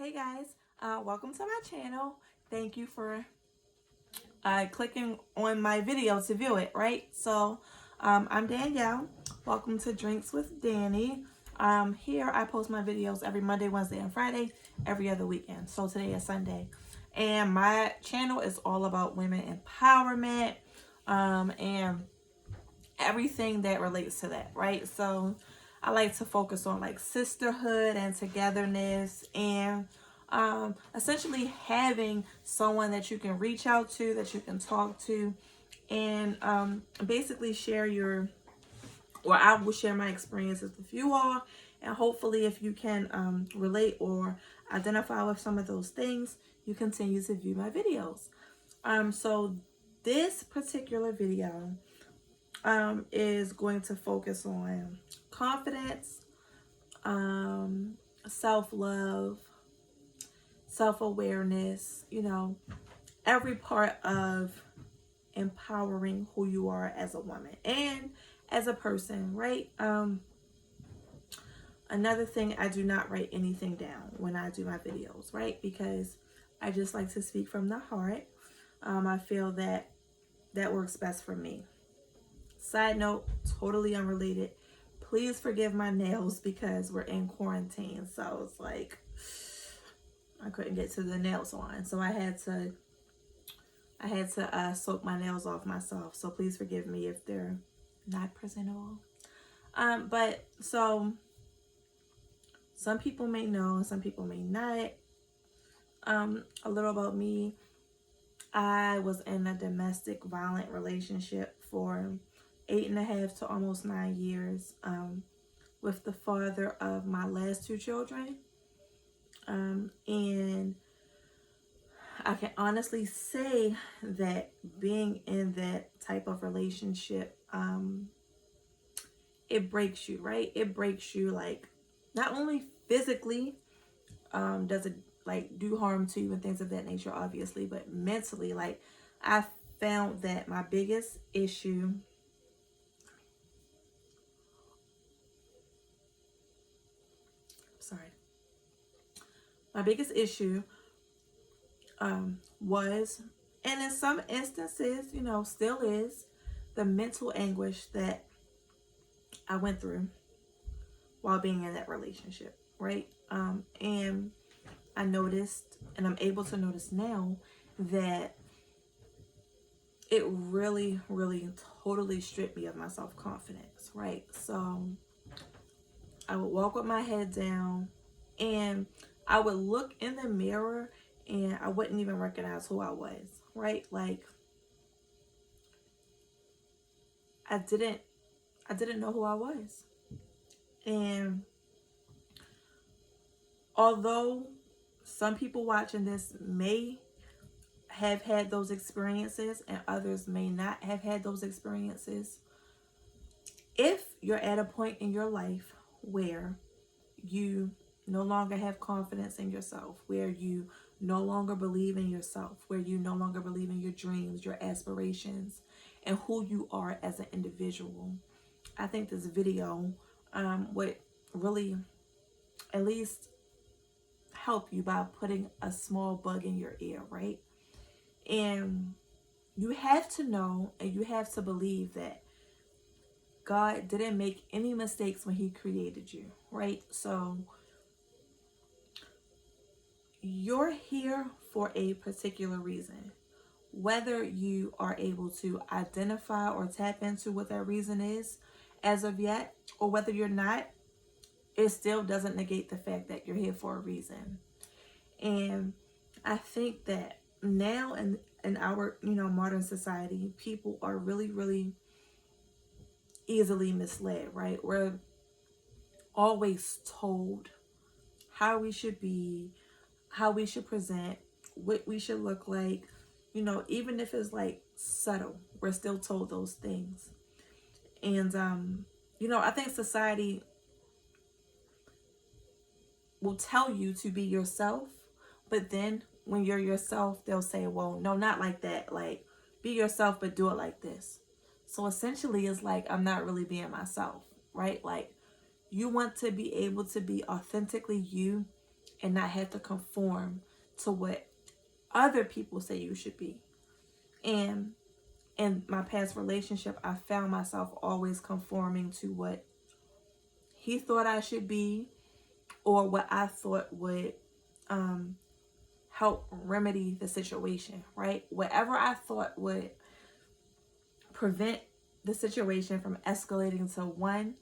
Hey guys, welcome to my channel. Thank you for clicking on my video to view it, right? I'm Danielle. Welcome to Drinks with Danny. Here I post my videos every Monday, Wednesday, and Friday, every other weekend. So today is Sunday. And my channel is all about women empowerment and everything that relates to that, right? So I like to focus on like sisterhood and togetherness and essentially having someone that you can reach out to, that you can talk to, and basically share or I will share my experiences with you all. And hopefully, if you can relate or identify with some of those things, you continue to view my videos. So this particular video is going to focus on confidence, self-love, self-awareness, every part of empowering who you are as a woman and as a person, right? Another thing, I do not write anything down when I do my videos, right? Because I just like to speak from the heart. I feel that that works best for me. Side note, totally unrelated. Please forgive my nails because we're in quarantine. So it's like I couldn't get to the nail salon. So I had to soak my nails off myself. So please forgive me if they're not presentable. But so some people may know, some people may not. A little about me. I was in a domestic violent relationship for 8.5 to almost 9 years with the father of my last two children. And I can honestly say that being in that type of relationship, it breaks you, right? It breaks you, like, not only physically, does it like do harm to you and things of that nature, obviously, but mentally, like, I found that my biggest issue sorry my biggest issue was, and in some instances, still is, the mental anguish that I went through while being in that relationship, right? And I noticed, and I'm able to notice now, that it really, really, totally stripped me of my self confidence, right? So I would walk with my head down and I would look in the mirror and I wouldn't even recognize who I was, right? Like I didn't know who I was. And although some people watching this may have had those experiences and others may not have had those experiences, if you're at a point in your life where you no longer have confidence in yourself, where you no longer believe in yourself, where you no longer believe in your dreams, your aspirations, and who you are as an individual, I think this video would really at least help you by putting a small bug in your ear, right? And you have to know and you have to believe that God didn't make any mistakes when He created you, right? So you're here for a particular reason. Whether you are able to identify or tap into what that reason is as of yet, or whether you're not, it still doesn't negate the fact that you're here for a reason. And I think that now in our modern society, people are really, really easily misled, right? We're always told how we should be, how we should present, what we should look like. Even if it's like subtle, we're still told those things. And I think society will tell you to be yourself, but then when you're yourself, they'll say, well, no, not like that. Like, be yourself, but do it like this. So essentially, it's like I'm not really being myself, right? Like, you want to be able to be authentically you and not have to conform to what other people say you should be. And in my past relationship, I found myself always conforming to what he thought I should be, or what I thought would help remedy the situation, right? Whatever I thought would prevent the situation from escalating to 1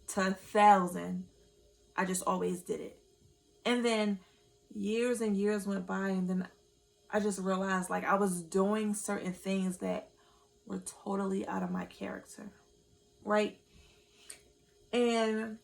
to 1,000, I just always did it. And then years and years went by, and then I just realized like I was doing certain things that were totally out of my character, right? And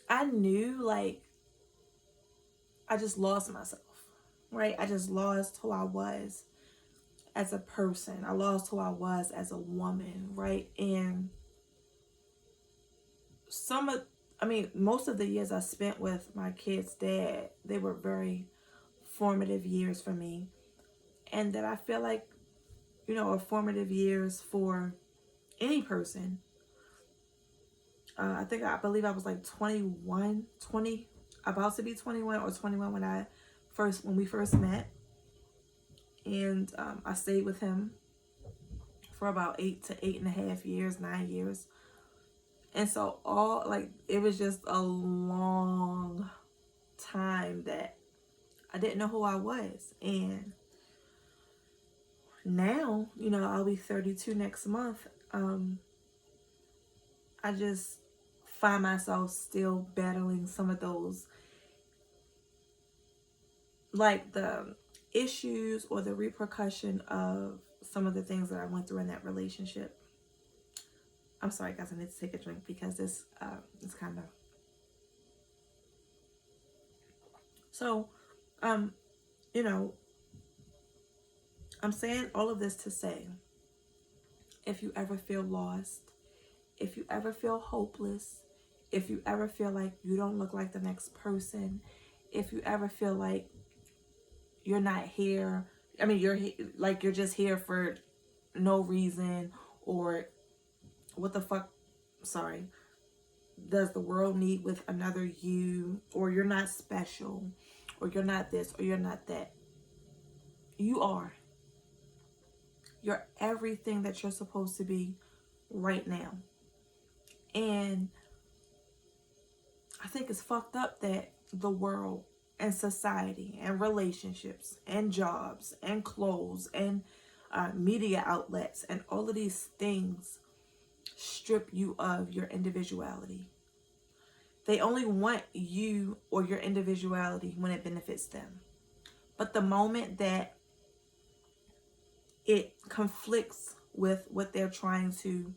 I knew like I just lost myself, right? I just lost who I was as a person. I lost who I was as a woman, right? And most of the years I spent with my kid's dad, they were very formative years for me. And that I feel like, are formative years for any person. I believe I was like 20, about to be 21 or 21 when we first met. And I stayed with him for about 8 to 8.5 years, 9 years. And so it was just a long time that I didn't know who I was. And now, I'll be 32 next month. I just find myself still battling some of those, like the issues or the repercussion of some of the things that I went through in that relationship. I'm sorry, guys, I need to take a drink because this is kind of... So, I'm saying all of this to say, if you ever feel lost, if you ever feel hopeless, if you ever feel like you don't look like the next person, if you ever feel like you're not here, you're just here for no reason, or what the fuck, sorry, does the world need with another you, or you're not special, or you're not this, or you're not that. You are. You're everything that you're supposed to be right now. And I think it's fucked up that the world and society and relationships and jobs and clothes and media outlets and all of these things strip you of your individuality. They only want you or your individuality when it benefits them. But the moment that it conflicts with what they're trying to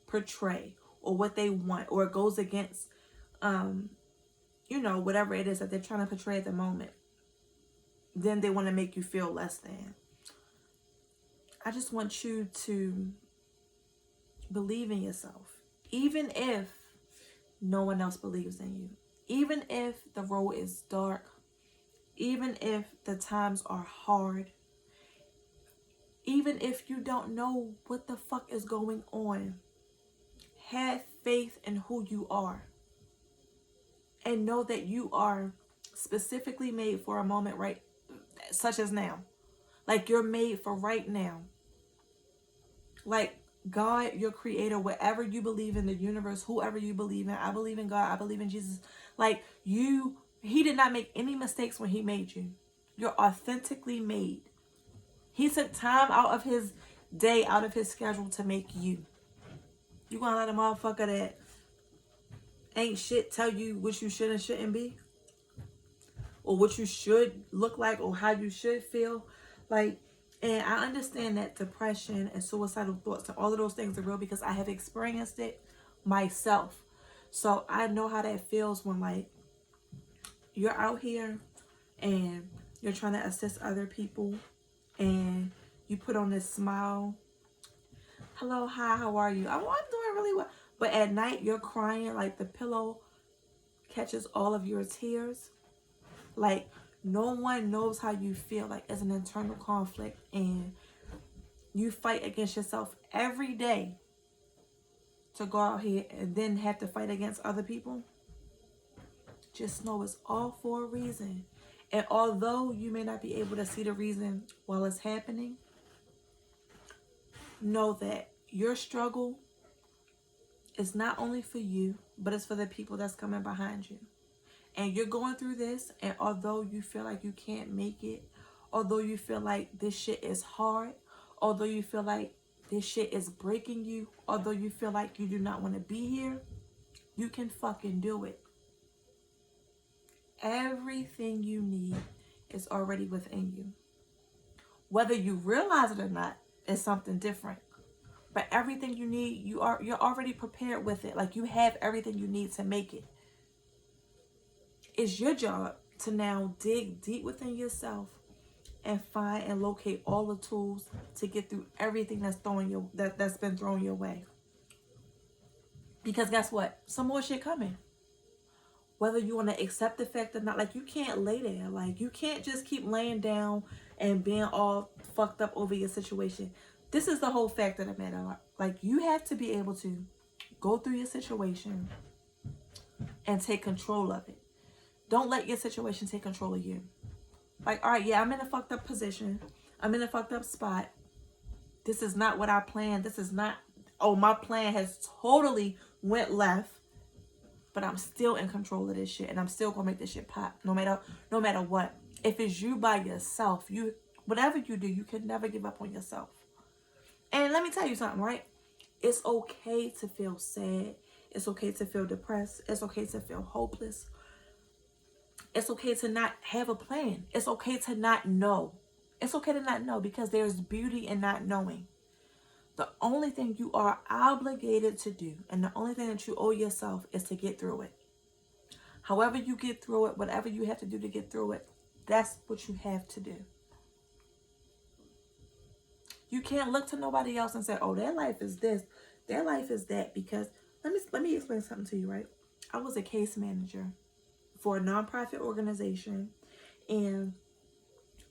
portray or what they want, or it goes against, whatever it is that they're trying to portray at the moment, then they want to make you feel less than. I just want you to believe in yourself, even if no one else believes in you, even if the road is dark, even if the times are hard, even if you don't know what the fuck is going on. Have faith in who you are, and know that you are specifically made for a moment, right, such as now. Like, you're made for right now. Like, God, your creator, whatever you believe in, the universe, whoever you believe in, I believe in God, I believe in Jesus. Like, he did not make any mistakes when he made you. You're authentically made. He took time out of his day, out of his schedule to make you. You gonna let a motherfucker that ain't shit tell you what you should and shouldn't be? Or what you should look like, or how you should feel? Like, and I understand that depression and suicidal thoughts and all of those things are real because I have experienced it myself. So I know how that feels when, like, you're out here and you're trying to assist other people and you put on this smile. Hello, hi, how are you? I'm doing really well. But at night, you're crying like the pillow catches all of your tears. Like, no one knows how you feel. Like, it's an internal conflict, and you fight against yourself every day to go out here and then have to fight against other people. just know it's all for a reason. And although you may not be able to see the reason while it's happening, know that your struggle is not only for you, but it's for the people that's coming behind you. And you're going through this, and although you feel like you can't make it, although you feel like this shit is hard, although you feel like this shit is breaking you, although you feel like you do not want to be here, you can fucking do it. Everything you need is already within you. Whether you realize it or not is something different. But everything you need, you're already prepared with it. Like, you have everything you need to make it. It's your job to now dig deep within yourself and find and locate all the tools to get through everything that's been thrown your way. Because guess what? Some more shit coming. Whether you want to accept the fact or not, like, you can't lay there. Like, you can't just keep laying down and being all fucked up over your situation. This is the whole fact of the matter. Like, you have to be able to go through your situation and take control of it. Don't let your situation take control of you. Like, all right, yeah, I'm in a fucked up position. I'm in a fucked up spot. This is not what I planned. This is not, oh, my plan has totally went left. But I'm still in control of this shit, and I'm still gonna make this shit pop, no matter what. If it's you by yourself, whatever you do, you can never give up on yourself. And let me tell you something, right? It's okay to feel sad. It's okay to feel depressed. It's okay to feel hopeless. It's okay to not have a plan. It's okay to not know. It's okay to not know, because there's beauty in not knowing. The only thing you are obligated to do, and the only thing that you owe yourself, is to get through it. However you get through it, whatever you have to do to get through it, that's what you have to do. You can't look to nobody else and say, oh, their life is this, their life is that, because let me explain something to you, right? I was a case manager for a nonprofit organization, and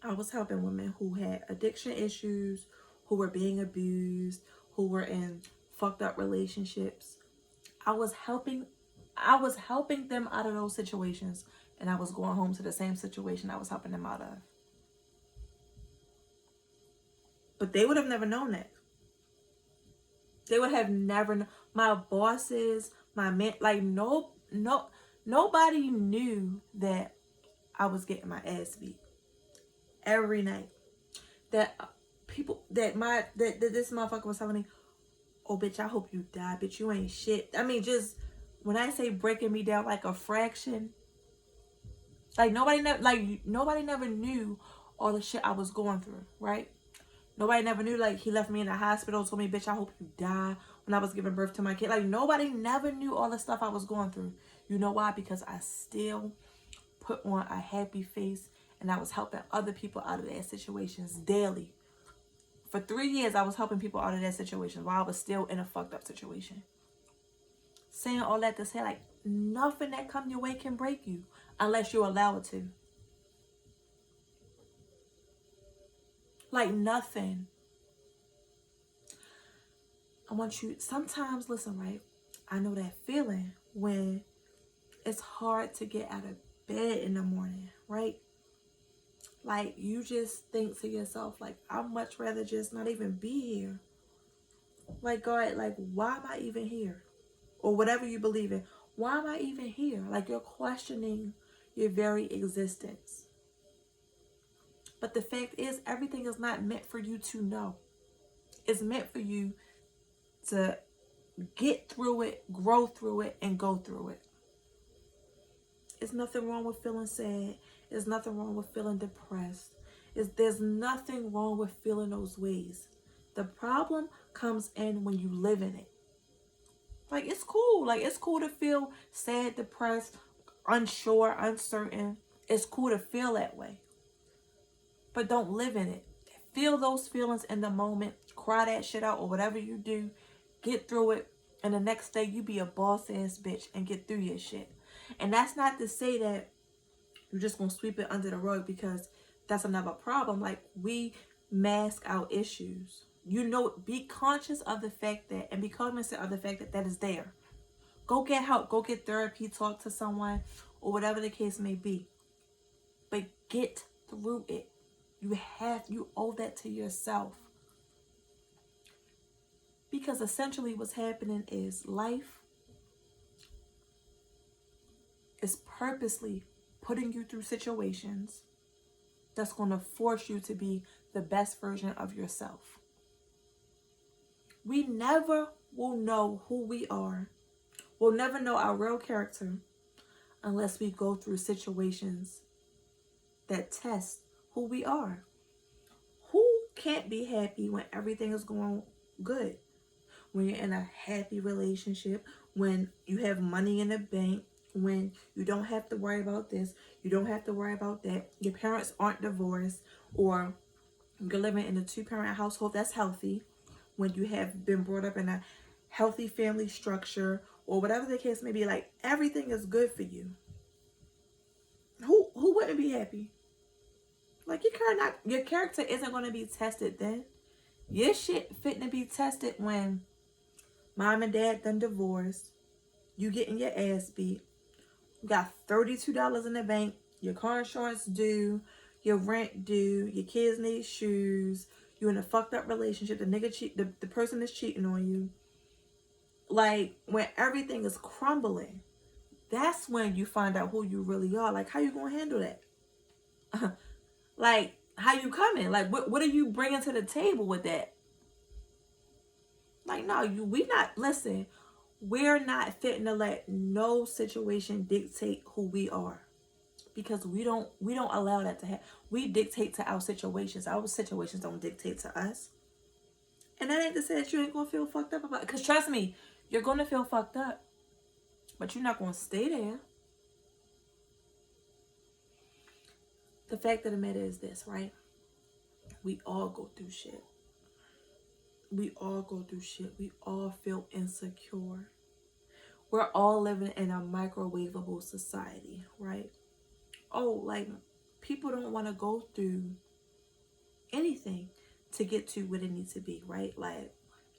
I was helping women who had addiction issues, who were being abused, who were in fucked up relationships. I was helping them out of those situations, and I was going home to the same situation I was helping them out of. But they would have never known that. They would have never known. My bosses, my men, like, nobody knew that I was getting my ass beat every night. That this motherfucker was telling me, oh, bitch, I hope you die. Bitch, you ain't shit. I mean, just when I say breaking me down like a fraction, like, nobody never knew all the shit I was going through, right? Nobody never knew, like, he left me in the hospital, told me, bitch, I hope you die, when I was giving birth to my kid. Like, nobody never knew all the stuff I was going through. You know why? Because I still put on a happy face, and I was helping other people out of their situations daily. For 3 years, I was helping people out of their situations while I was still in a fucked up situation. Saying all that to say, like, nothing that comes your way can break you unless you allow it to. Like, nothing. I want you, sometimes, listen, right? I know that feeling when it's hard to get out of bed in the morning, right? Like, you just think to yourself, like, I'd much rather just not even be here. Like, God, like, why am I even here? Or whatever you believe in. Why am I even here? Like, you're questioning your very existence. But the fact is, everything is not meant for you to know. It's meant for you to get through it, grow through it, and go through it. There's nothing wrong with feeling sad. There's nothing wrong with feeling depressed. There's nothing wrong with feeling those ways. The problem comes in when you live in it. Like, it's cool. Like, it's cool to feel sad, depressed, unsure, uncertain. It's cool to feel that way. But don't live in it. Feel those feelings in the moment. Cry that shit out, or whatever you do. Get through it. And the next day, you be a boss ass bitch and get through your shit. And that's not to say that you're just going to sweep it under the rug, because that's another problem. Like, we mask our issues. You know, be conscious of the fact that, and be cognizant of the fact that that is there. Go get help. Go get therapy. Talk to someone. or whatever the case may be. But get through it. You owe that to yourself. Because essentially what's happening is life is purposely putting you through situations that's going to force you to be the best version of yourself. We never will know who we are. We'll never know our real character unless we go through situations that test who we are. Who can't be happy when everything is going good? When you're in a happy relationship, when you have money in the bank, when you don't have to worry about this, you don't have to worry about that, your parents aren't divorced, or you're living in a 2-parent household that's healthy, when you have been brought up in a healthy family structure, or whatever the case may be, like everything is good for you. Who wouldn't be happy? Like your character isn't going to be tested then. Your shit fitting to be tested when mom and dad done divorced, you getting your ass beat, you got $32 in the bank, your car insurance due, your rent due, your kids need shoes, you in a fucked up relationship, the person is cheating on you. Like, when everything is crumbling, that's when you find out who you really are. Like, how you gonna handle that? Like, how you coming? Like, what are you bringing to the table with that? Like, no, we're not fitting to let no situation dictate who we are, because we don't allow that to happen. We dictate to our situations. Our situations don't dictate to us. And that ain't to say that you ain't gonna feel fucked up about it, because trust me, you're gonna feel fucked up, but you're not gonna stay there. The fact of the matter is this, right? We all go through shit. We all go through shit. We all feel insecure. We're all living in a microwavable society, right? Oh, like, people don't want to go through anything to get to what it needs to be, right? Like,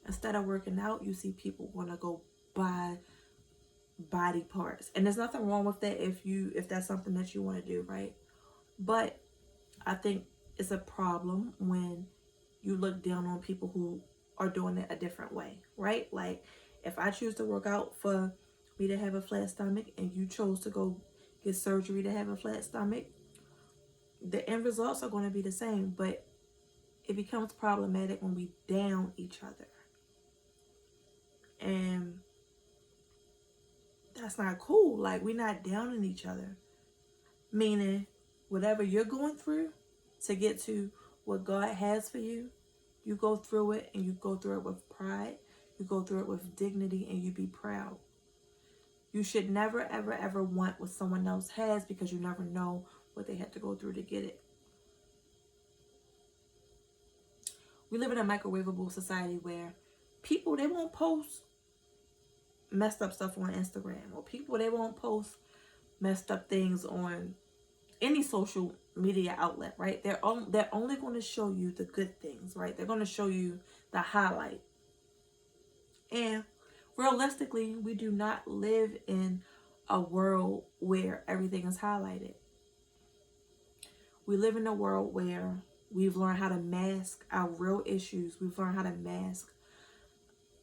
instead of working out, you see people want to go buy body parts. And there's nothing wrong with that if that's something that you want to do, right? But I think it's a problem when you look down on people who are doing it a different way, right? Like, if I choose to work out for me to have a flat stomach and you chose to go get surgery to have a flat stomach, the end results are going to be the same, but it becomes problematic when we down each other. And that's not cool. Like, we're not downing each other. Meaning, whatever you're going through to get to what God has for you, you go through it, and you go through it with pride. You go through it with dignity, and you be proud. You should never, ever, ever want what someone else has, because you never know what they had to go through to get it. We live in a microwavable society where people, they won't post messed up stuff on Instagram, or people, they won't post messed up things on any social media outlet, right? They're only going to show you the good things, right? They're going to show you the highlight. And realistically, we do not live in a world where everything is highlighted. We live in a world where we've learned how to mask our real issues. We've learned how to mask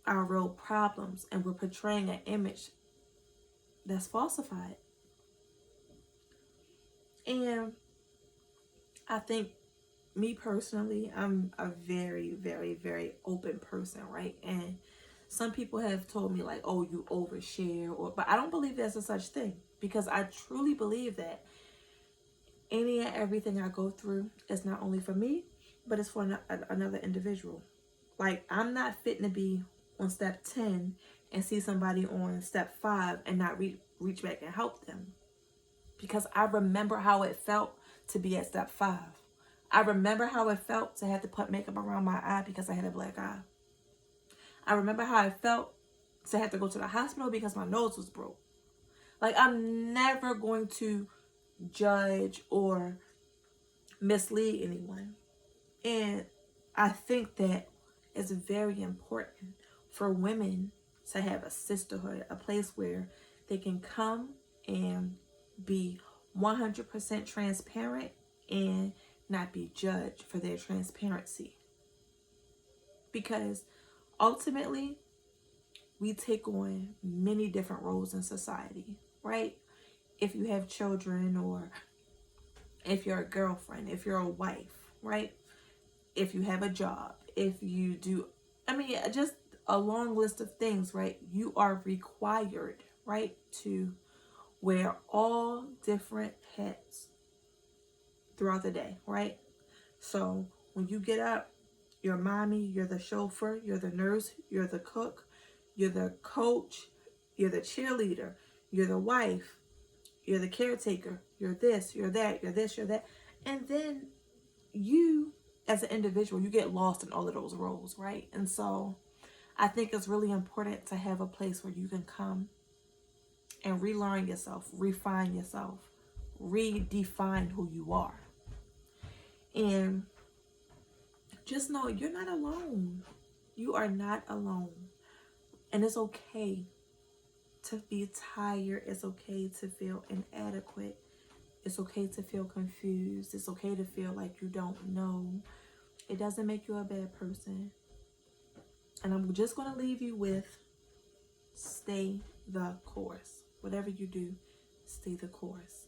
our real problems, and we're portraying an image that's falsified. And I think, me personally, I'm a very, very, very open person, right? And some people have told me, like, oh, you overshare, but I don't believe there's a such thing, because I truly believe that any and everything I go through is not only for me, but it's for another individual. Like, I'm not fitting to be on step 10 and see somebody on step 5 and not reach back and help them. Because I remember how it felt to be at step 5. I remember how it felt to have to put makeup around my eye because I had a black eye. I remember how it felt to have to go to the hospital because my nose was broke. Like, I'm never going to judge or mislead anyone. And I think that it's very important for women to have a sisterhood, a place where they can come and be 100% transparent and not be judged for their transparency. Because ultimately, we take on many different roles in society, right? If you have children, or if you're a girlfriend, if you're a wife, right? If you have a job, if you do, I mean, just a long list of things, right? You are required, right, to wear all different hats throughout the day, right? So when you get up, you're mommy, you're the chauffeur, you're the nurse, you're the cook, you're the coach, you're the cheerleader, you're the wife, you're the caretaker, you're this, you're that, you're this, you're that. And then you, as an individual, you get lost in all of those roles, right? And so I think it's really important to have a place where you can come and relearn yourself, refine yourself, redefine who you are. And just know you're not alone. You are not alone. And it's okay to be tired. It's okay to feel inadequate. It's okay to feel confused. It's okay to feel like you don't know. It doesn't make you a bad person. And I'm just going to leave you with stay the course. Whatever you do, stay the course.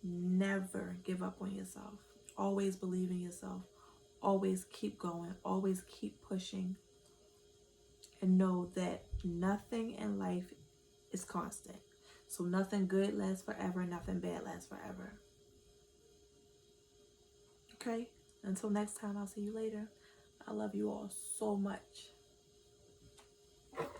Never give up on yourself. Always believe in yourself. Always keep going. Always keep pushing. And know that nothing in life is constant. So nothing good lasts forever. Nothing bad lasts forever. Okay? Until next time, I'll see you later. I love you all so much.